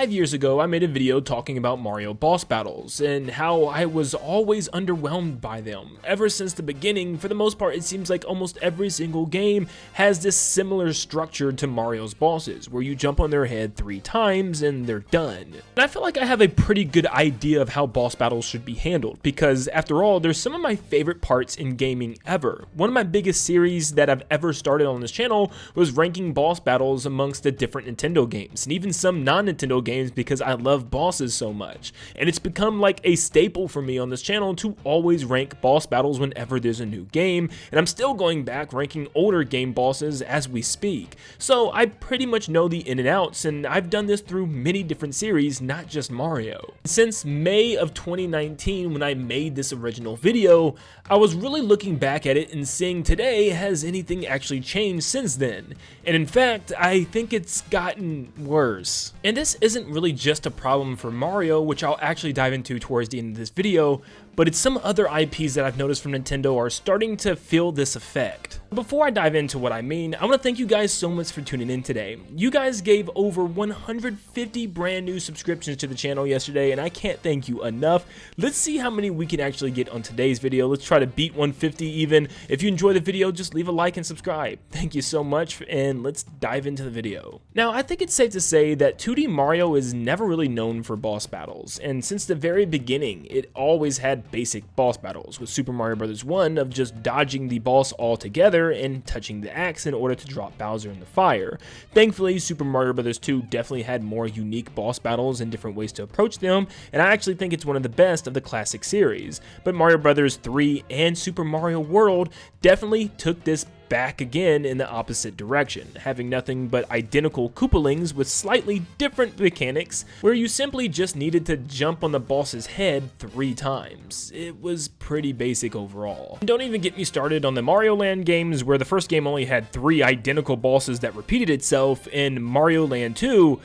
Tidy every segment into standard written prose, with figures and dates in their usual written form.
5 years ago, I made a video talking about Mario boss battles and how I was always underwhelmed by them. Ever since the beginning, for the most part, it seems like almost every single game has this similar structure to Mario's bosses, where you jump on their head 3 times and they're done. And I feel like I have a pretty good idea of how boss battles should be handled, because after all, they're some of my favorite parts in gaming ever. One of my biggest series that I've ever started on this channel was ranking boss battles amongst the different Nintendo games, and even some non-Nintendo games, because I love bosses so much. And it's become like a staple for me on this channel to always rank boss battles whenever there's a new game, and I'm still going back ranking older game bosses as we speak. So I pretty much know the in and outs, and I've done this through many different series, not just Mario. Since May of 2019, when I made this original video, I was really looking back at it and seeing today, has anything actually changed since then? And in fact, I think it's gotten worse. And this isn't really just a problem for Mario, which I'll actually dive into towards the end of this video, but it's some other IPs that I've noticed from Nintendo are starting to feel this effect. Before I dive into what I mean, I want to thank you guys so much for tuning in today. You guys gave over 150 brand new subscriptions to the channel yesterday, and I can't thank you enough. Let's see how many we can actually get on today's video. Let's try to beat 150 even. If you enjoy the video, just leave a like and subscribe. Thank you so much, and let's dive into the video. Now, I think it's safe to say that 2D Mario is never really known for boss battles, and since the very beginning, it always had basic boss battles, with Super Mario Bros. 1 of just dodging the boss altogether and touching the axe in order to drop Bowser in the fire. Thankfully, Super Mario Bros. 2 definitely had more unique boss battles and different ways to approach them, and I actually think it's one of the best of the classic series. But Mario Bros. 3 and Super Mario World definitely took this back again in the opposite direction, having nothing but identical Koopalings with slightly different mechanics, where you simply just needed to jump on the boss's head 3 times. It was pretty basic overall. And don't even get me started on the Mario Land games, where the first game only had 3 identical bosses that repeated itself, and Mario Land 2,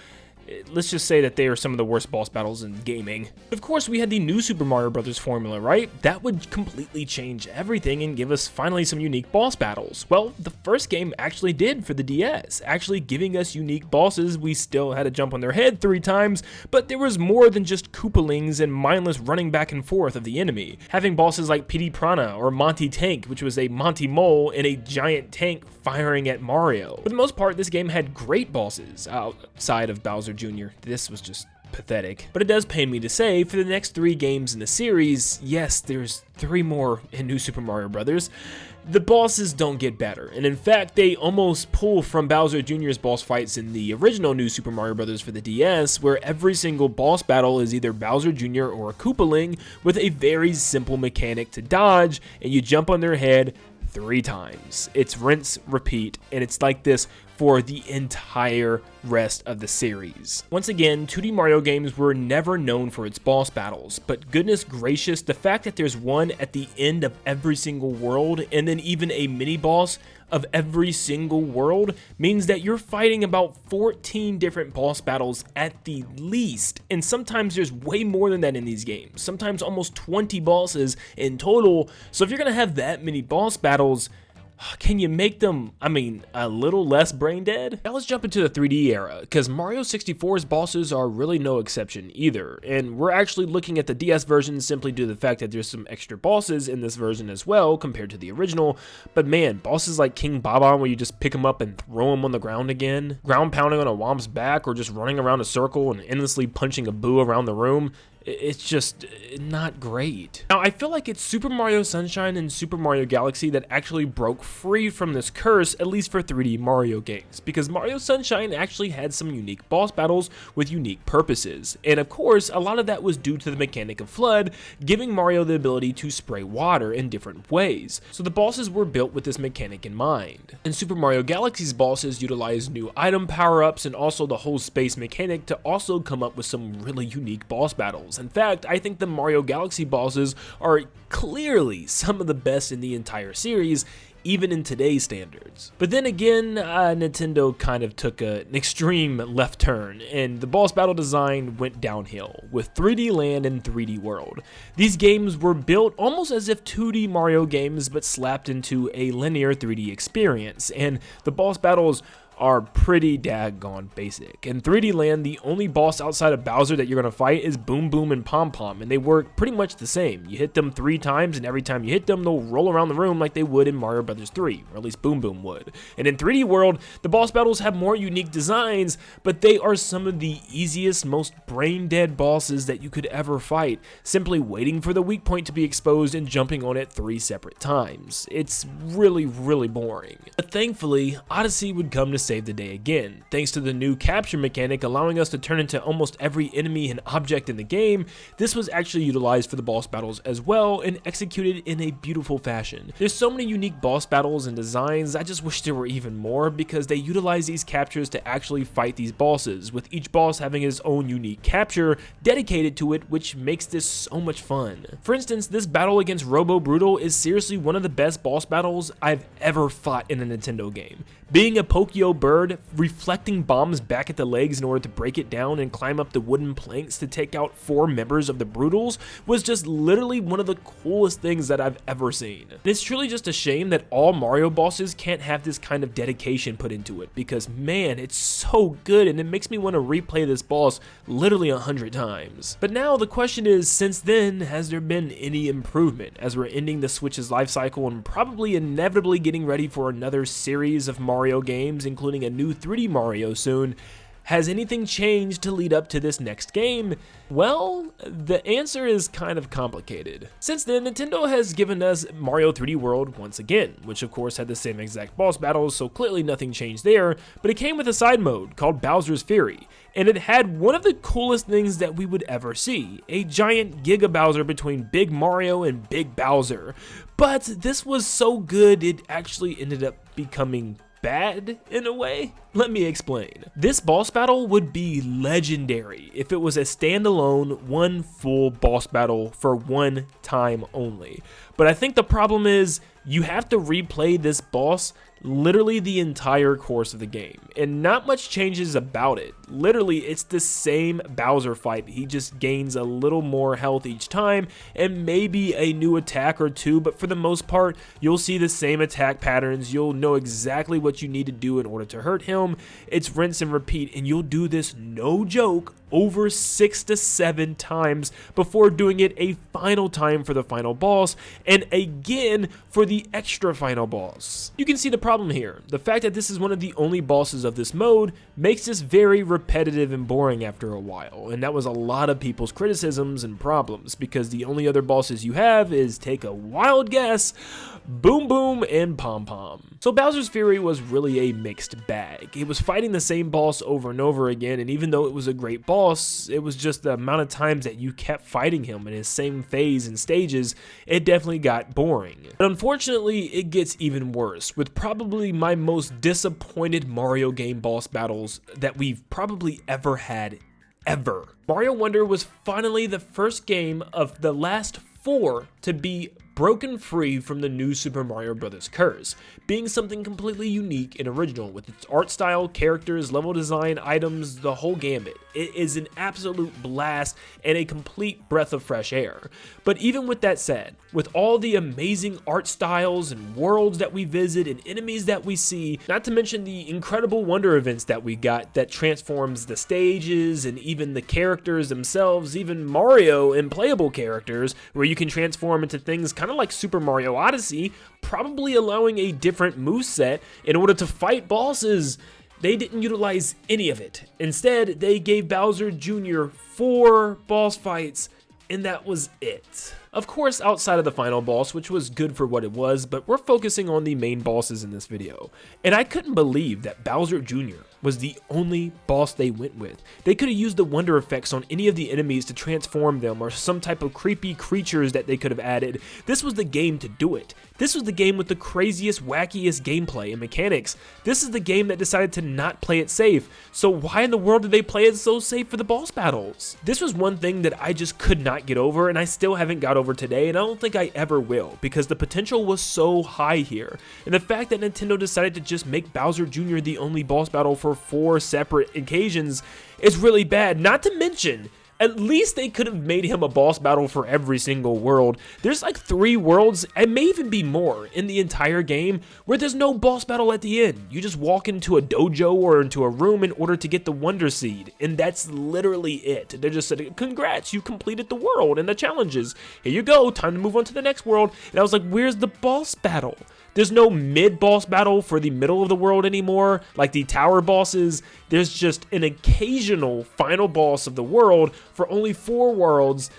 let's just say that they are some of the worst boss battles in gaming. Of course, we had the new Super Mario Bros. Formula, right? That would completely change everything and give us finally some unique boss battles. Well, the first game actually did for the DS, actually giving us unique bosses. We still had to jump on their head 3 times, but there was more than just Koopalings and mindless running back and forth of the enemy. Having bosses like Petey Piranha or Monty Tank, which was a Monty Mole in a giant tank firing at Mario. For the most part, this game had great bosses outside of Bowser Jr. This was just pathetic. But it does pain me to say, for the next 3 games in the series, yes, there's 3 more in New Super Mario Bros., the bosses don't get better, and in fact, they almost pull from Bowser Jr.'s boss fights in the original New Super Mario Bros. For the DS, where every single boss battle is either Bowser Jr. or a Koopaling with a very simple mechanic to dodge, and you jump on their head 3 times. It's rinse, repeat, and it's like this for the entire rest of the series. Once again, 2D Mario games were never known for its boss battles, but goodness gracious, the fact that there's one at the end of every single world, and then even a mini-boss of every single world, means that you're fighting about 14 different boss battles at the least, and sometimes there's way more than that in these games, sometimes almost 20 bosses in total. So if you're gonna have that many boss battles, can you make them, a little less brain dead? Now let's jump into the 3D era, because Mario 64's bosses are really no exception either, and we're actually looking at the DS version simply due to the fact that there's some extra bosses in this version as well compared to the original. But man, bosses like King Bob-omb, where you just pick him up and throw him on the ground again, ground pounding on a Womp's back, or just running around a circle and endlessly punching a Boo around the room, it's just not great. Now, I feel like it's Super Mario Sunshine and Super Mario Galaxy that actually broke free from this curse, at least for 3D Mario games, because Mario Sunshine actually had some unique boss battles with unique purposes. And of course, a lot of that was due to the mechanic of Flood, giving Mario the ability to spray water in different ways. So the bosses were built with this mechanic in mind. And Super Mario Galaxy's bosses utilized new item power-ups and also the whole space mechanic to also come up with some really unique boss battles. In fact, I think the Mario Galaxy bosses are clearly some of the best in the entire series, even in today's standards. But then again, Nintendo kind of took an extreme left turn, and the boss battle design went downhill with 3D Land and 3D World. These games were built almost as if 2D Mario games, but slapped into a linear 3D experience, and the boss battles are pretty daggone basic. In 3D Land, the only boss outside of Bowser that you're going to fight is Boom Boom and Pom Pom, and they work pretty much the same. You hit them 3 times, and every time you hit them, they'll roll around the room like they would in Mario Bros. 3, or at least Boom Boom would. And in 3D World, the boss battles have more unique designs, but they are some of the easiest, most brain-dead bosses that you could ever fight, simply waiting for the weak point to be exposed and jumping on it 3 separate times. It's really boring. But thankfully, Odyssey would come to save the day again. Thanks to the new capture mechanic allowing us to turn into almost every enemy and object in the game, this was actually utilized for the boss battles as well and executed in a beautiful fashion. There's so many unique boss battles and designs, I just wish there were even more because they utilize these captures to actually fight these bosses, with each boss having his own unique capture dedicated to it, which makes this so much fun. For instance, this battle against Robo Brutal is seriously one of the best boss battles I've ever fought in a Nintendo game. Being a Pokio bird, reflecting bombs back at the legs in order to break it down and climb up the wooden planks to take out 4 members of the Brutals was just literally one of the coolest things that I've ever seen. And it's truly just a shame that all Mario bosses can't have this kind of dedication put into it, because man, it's so good and it makes me want to replay this boss literally 100 times. But now the question is, since then, has there been any improvement as we're ending the Switch's life cycle and probably inevitably getting ready for another series of Mario games, including a new 3D Mario soon? Has anything changed to lead up to this next game? Well, the answer is kind of complicated. Since then, Nintendo has given us Mario 3D World once again, which of course had the same exact boss battles, so clearly nothing changed there, but it came with a side mode called Bowser's Fury, and it had one of the coolest things that we would ever see, a giant Giga Bowser between Big Mario and Big Bowser. But this was so good, it actually ended up becoming bad in a way? Let me explain. This boss battle would be legendary if it was a standalone, one full boss battle for one time only. But I think the problem is you have to replay this boss literally the entire course of the game, and not much changes about it. Literally, it's the same Bowser fight. He just gains a little more health each time and maybe a new attack or two, but for the most part, you'll see the same attack patterns. You'll know exactly what you need to do in order to hurt him. It's rinse and repeat, and you'll do this, no joke, over 6 to 7 times before doing it a final time for the final boss, and again for the extra final boss. You can see the problem here. The fact that this is one of the only bosses of this mode makes this very repetitive and boring after a while, and that was a lot of people's criticisms and problems, because the only other bosses you have is, take a wild guess, Boom Boom and Pom Pom. So Bowser's Fury was really a mixed bag. It was fighting the same boss over and over again, and even though it was a great boss, it was just the amount of times that you kept fighting him in his same phase and stages, it definitely got boring. But unfortunately, it gets even worse, with probably my most disappointed Mario game boss battles that we've probably ever had, ever. Mario Wonder was finally the first game of the last 4 to be broken free from the new Super Mario Bros. Curse, being something completely unique and original with its art style, characters, level design, items, the whole gambit. It is an absolute blast and a complete breath of fresh air. But even with that said, with all the amazing art styles and worlds that we visit and enemies that we see, not to mention the incredible Wonder events that we got that transforms the stages and even the characters themselves, even Mario and playable characters, where you can transform into things kind of like Super Mario Odyssey, probably allowing a different moveset in order to fight bosses. They didn't utilize any of it. Instead, they gave Bowser Jr. 4 boss fights, and that was it. Of course, outside of the final boss, which was good for what it was, but we're focusing on the main bosses in this video. And I couldn't believe that Bowser Jr. was the only boss they went with. They could have used the wonder effects on any of the enemies to transform them, or some type of creepy creatures that they could have added. This was the game to do it. This was the game with the craziest, wackiest gameplay and mechanics. This is the game that decided to not play it safe. So why in the world did they play it so safe for the boss battles? This was one thing that I just could not get over, and I still haven't got over today, and I don't think I ever will, because the potential was so high here. And the fact that Nintendo decided to just make Bowser Jr. the only boss battle for 4 separate occasions is really bad. Not to mention, At least they could have made him a boss battle for every single world. There's like 3 worlds, and may even be more, in the entire game where there's no boss battle at the end. You just walk into a dojo or into a room in order to get the Wonder Seed, and that's literally it. They're just saying, congrats, you completed the world and the challenges. Here you go, time to move on to the next world. And I was like, where's the boss battle? There's no mid-boss battle for the middle of the world anymore, like the tower bosses. There's just an occasional final boss of the world for only 4 worlds.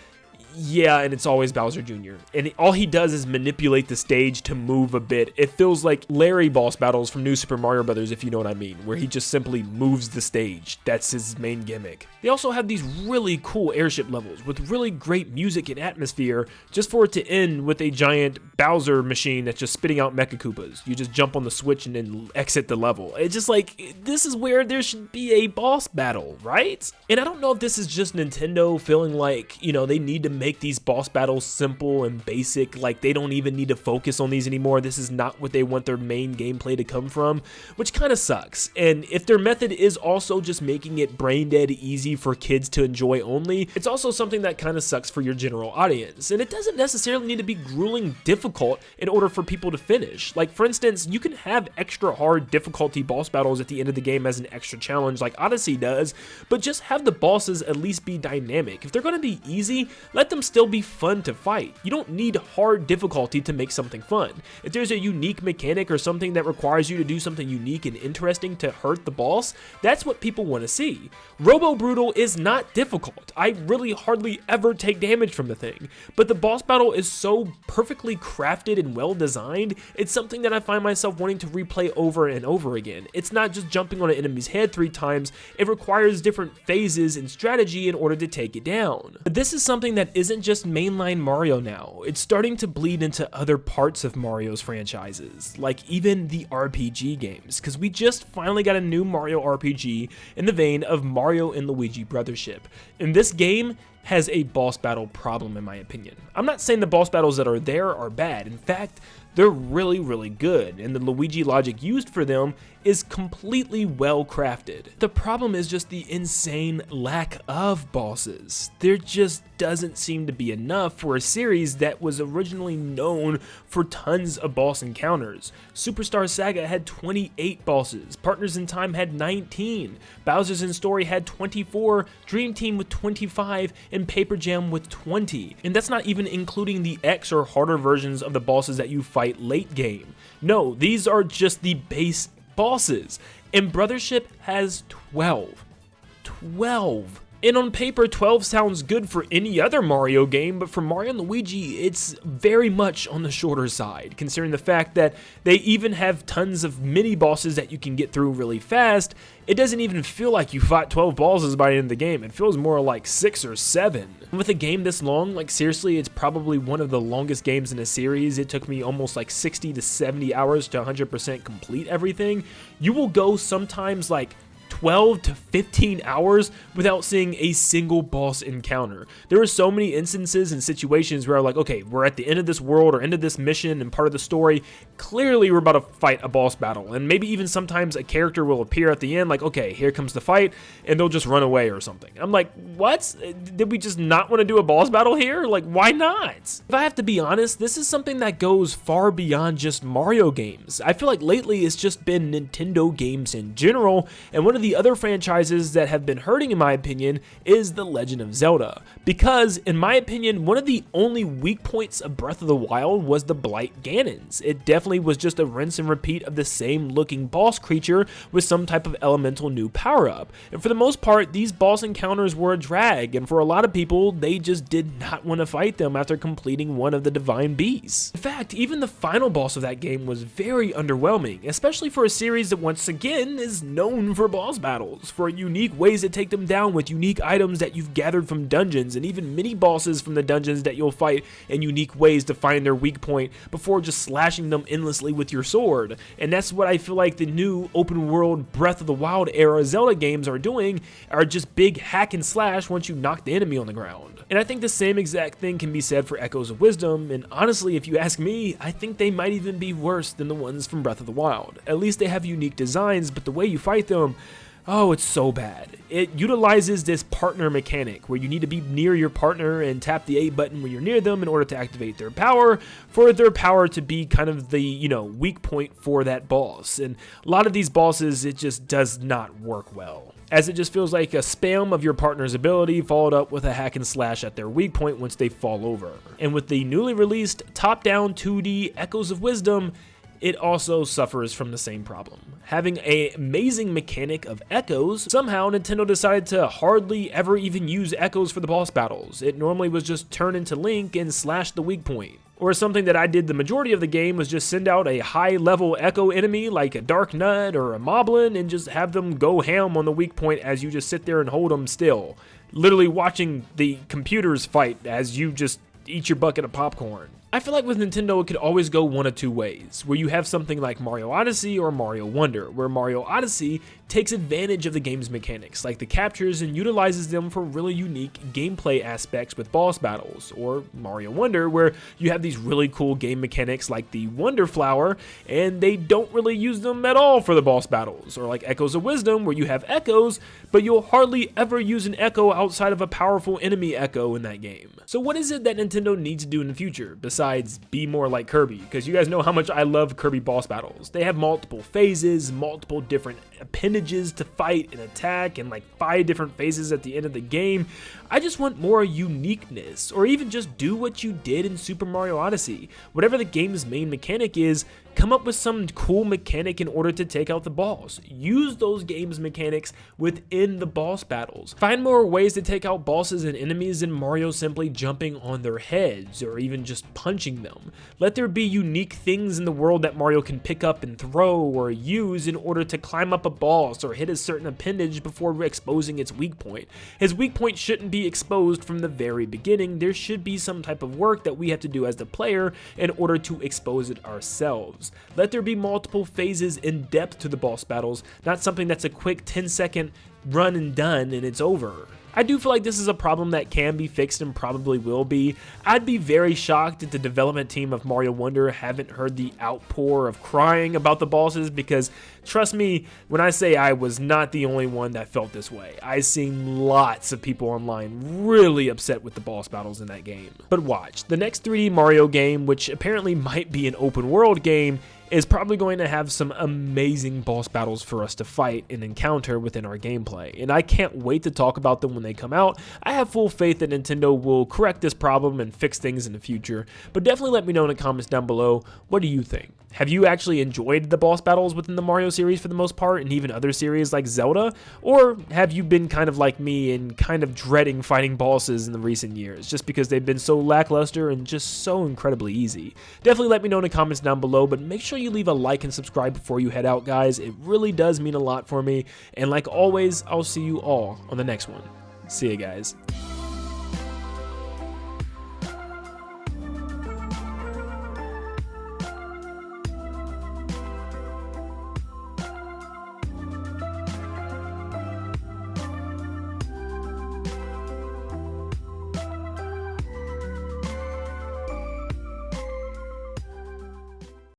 Yeah, and it's always Bowser Jr. And all he does is manipulate the stage to move a bit. It feels like Larry boss battles from New Super Mario Bros., if you know what I mean, where he just simply moves the stage. That's his main gimmick. They also have these really cool airship levels with really great music and atmosphere, just for it to end with a giant Bowser machine that's just spitting out Mecha Koopas. You just jump on the switch and then exit the level. It's just like, this is where there should be a boss battle, right? And I don't know if this is just Nintendo feeling like, you know, they need to make these boss battles simple and basic, like they don't even need to focus on these anymore. This is not what they want their main gameplay to come from, which kind of sucks. And if their method is also just making it brain dead easy for kids to enjoy only, it's also something that kind of sucks for your general audience. And it doesn't necessarily need to be grueling difficult in order for people to finish. Like, for instance, you can have extra hard difficulty boss battles at the end of the game as an extra challenge like Odyssey does, but just have the bosses at least be dynamic. If they're going to be easy, let them still be fun to fight. You don't need hard difficulty to make something fun. If there's a unique mechanic or something that requires you to do something unique and interesting to hurt the boss, that's what people want to see. Robo Brutal is not difficult. I really hardly ever take damage from the thing, but the boss battle is so perfectly crafted and well designed, it's something that I find myself wanting to replay over and over again. It's not just jumping on an enemy's head 3 times, it requires different phases and strategy in order to take it down. But this is something that isn't just mainline Mario now. It's starting to bleed into other parts of Mario's franchises, like even the RPG games, because we just finally got a new Mario RPG in the vein of Mario and Luigi Brothership. And this game has a boss battle problem, in my opinion. I'm not saying the boss battles that are there are bad. In fact, they're really, really good, and the Luigi logic used for them is completely well crafted. The problem is just the insane lack of bosses. There just doesn't seem to be enough for a series that was originally known for tons of boss encounters. Superstar Saga had 28 bosses, Partners in Time had 19, Bowser's in Story had 24, Dream Team with 25, and Paper Jam with 20. And that's not even including the X or harder versions of the bosses that you fight late game. No, these are just the base bosses, and Brothership has 12. And on paper, 12 sounds good for any other Mario game, but for Mario and Luigi, it's very much on the shorter side, considering the fact that they even have tons of mini bosses that you can get through really fast. It doesn't even feel like you fought 12 bosses by the end of the game. It feels more like 6 or 7. With a game this long, like seriously, it's probably one of the longest games in a series. It took me almost like 60 to 70 hours to 100% complete everything. You will go sometimes like 12 to 15 hours without seeing a single boss encounter. There are so many instances and situations where I'm like, okay, we're at the end of this world or end of this mission and part of the story. Clearly, we're about to fight a boss battle. And maybe even sometimes a character will appear at the end like, okay, here comes the fight, and they'll just run away or something. I'm like, what? Did we just not want to do a boss battle here? Like, why not? If I have to be honest, this is something that goes far beyond just Mario games. I feel like lately it's just been Nintendo games in general, and one of the other franchises that have been hurting, in my opinion, is The Legend of Zelda. Because, in my opinion, one of the only weak points of Breath of the Wild was the Blight Ganons. It definitely was just a rinse and repeat of the same looking boss creature with some type of elemental new power-up. And for the most part, these boss encounters were a drag, and for a lot of people, they just did not want to fight them after completing one of the Divine Beasts. In fact, even the final boss of that game was very underwhelming, especially for a series that once again is known for boss battles, for unique ways to take them down with unique items that you've gathered from dungeons, and even mini bosses from the dungeons that you'll fight in unique ways to find their weak point before just slashing them endlessly with your sword. And that's what I feel like the new open world Breath of the Wild era Zelda games are doing, are just big hack and slash once you knock the enemy on the ground. And I think the same exact thing can be said for Echoes of Wisdom, and honestly, if you ask me, I think they might even be worse than the ones from Breath of the Wild. At least they have unique designs, but the way you fight them, Oh, it's so bad. It utilizes this partner mechanic where you need to be near your partner and tap the A button when you're near them in order to activate their power, for their power to be kind of the, weak point for that boss. And a lot of these bosses, it just does not work well, as it just feels like a spam of your partner's ability followed up with a hack and slash at their weak point once they fall over. And with the newly released top-down 2D Echoes of Wisdom, it also suffers from the same problem. Having an amazing mechanic of echoes, somehow Nintendo decided to hardly ever even use echoes for the boss battles. It normally was just turn into Link and slash the weak point. Or something that I did the majority of the game was just send out a high-level echo enemy like a Dark Nut or a Moblin and just have them go ham on the weak point as you just sit there and hold them still. Literally watching the computers fight as you just eat your bucket of popcorn. I feel like with Nintendo, it could always go one of two ways, where you have something like Mario Odyssey or Mario Wonder, where Mario Odyssey takes advantage of the game's mechanics, like the captures, and utilizes them for really unique gameplay aspects with boss battles, or Mario Wonder, where you have these really cool game mechanics like the Wonder Flower, and they don't really use them at all for the boss battles, or like Echoes of Wisdom, where you have echoes, but you'll hardly ever use an echo outside of a powerful enemy echo in that game. So what is it that Nintendo needs to do in the future, besides be more like Kirby? Because you guys know how much I love Kirby boss battles. They have multiple phases, multiple different appendages to fight and attack, and like 5 different phases at the end of the game. I just want more uniqueness, or even just do what you did in Super Mario Odyssey. Whatever the game's main mechanic is, come up with some cool mechanic in order to take out the boss. Use those game's mechanics within the boss battles. Find more ways to take out bosses and enemies than Mario simply jumping on their heads or even just punching them. Let there be unique things in the world that Mario can pick up and throw or use in order to climb up a boss or hit a certain appendage before exposing its weak point. His weak point shouldn't be exposed from the very beginning. There should be some type of work that we have to do as the player in order to expose it ourselves. Let there be multiple phases in depth to the boss battles, not something that's a quick 10-second run and done and it's over. I do feel like this is a problem that can be fixed and probably will be. I'd be very shocked if the development team of Mario Wonder haven't heard the outpour of crying about the bosses, because trust me when I say I was not the only one that felt this way. I've seen lots of people online really upset with the boss battles in that game. But watch, the next 3D Mario game, which apparently might be an open world game, is probably going to have some amazing boss battles for us to fight and encounter within our gameplay, and I can't wait to talk about them when they come out. I have full faith that Nintendo will correct this problem and fix things in the future, but definitely let me know in the comments down below, what do you think? Have you actually enjoyed the boss battles within the Mario series for the most part, and even other series like Zelda? Or have you been kind of like me and kind of dreading fighting bosses in the recent years, just because they've been so lackluster and just so incredibly easy? Definitely let me know in the comments down below, but make sure you leave a like and subscribe before you head out, guys. It really does mean a lot for me, and like always, I'll see you all on the next one. See you guys.